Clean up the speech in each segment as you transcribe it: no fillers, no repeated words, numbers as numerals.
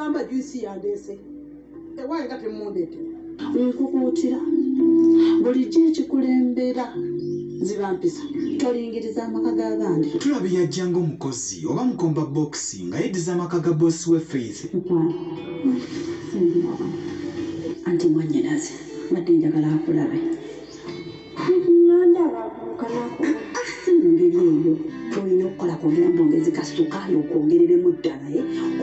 agamba juisi yandese ewange kati mundete nkukuutira bulijjo ekikulembera ziba mpisa tolingiriza amaka g'abandi. Tulabe yajjanga omukozi oba mukomba boxi nga yeddiza amaka ga bossi we Faith. Anti mwannyinaze badde njagala akulabe si mu ngeri eyo tolina okukola kwongera mwongezi kasukaali okwongereremu ddala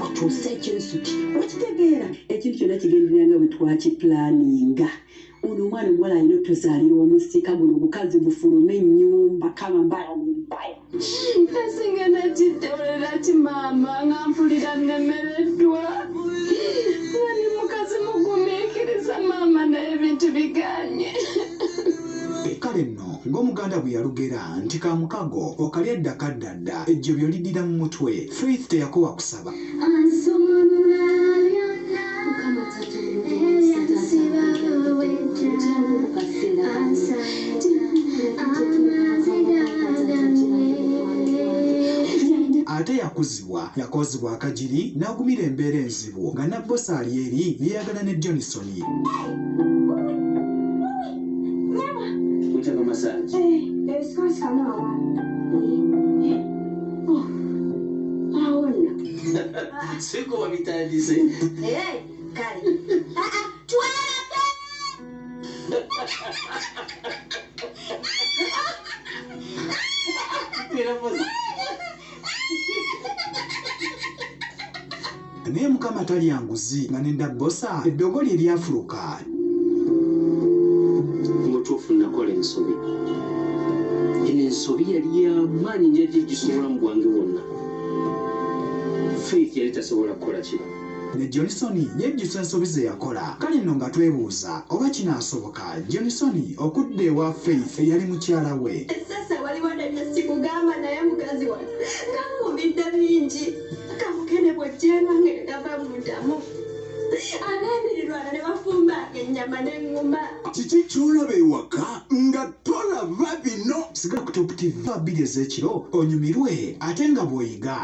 okyuse ekinsuti okitegeera ekintu kyonna kigenderera nga bwe twakipulaninga. Ono omwana omuwala alina otuzaalira omusika guno bukazi bufulume ennyumba kama mbaya mumbaya nasinga nakitewolera ki maama nga mpulira nnemereddwa ani mukazi mugumiikiriza maama naye ebintu biganye. Kale nno ng'omuganda bwe yalugera nti kamukago okalya eddakaddadda ejjo by'oliddira mu mutwe. Faith teyakowa kusaba. Ate yakozibwa akagiri n'agumira embeera enzibu nga nabbosi ali eri yeeyagala ne Johnson. Siko wabitandise. Kale naye mukama talya nguzi nga nenda bbosa eddogo lye lyafuluka. Mutuufu nakola ensobi. Eno ensobi yali y'amaanyi njajja gisobola mu bwange bwonna. Faith yali tasobola kukola kino. Ne Johnson yejjusa ensobi ze yakola. Kale nno nga twebuuza oba kinaasoboka Johnson okudda ewa Faith eyali mukyala we. Sasa waliwo nebye sikugamba naye mukazi wange ngankubidde bingi kamukene bw'ojjenga ng'egava muddamu aneemirirwana ne bafumbanga ennyama n'eŋŋuma. Kiki ky'olaba ewaka nga tolaba bino? Sigala ku Top TV 2 ez'ekiro onyumirwe ate nga bw'oyiga.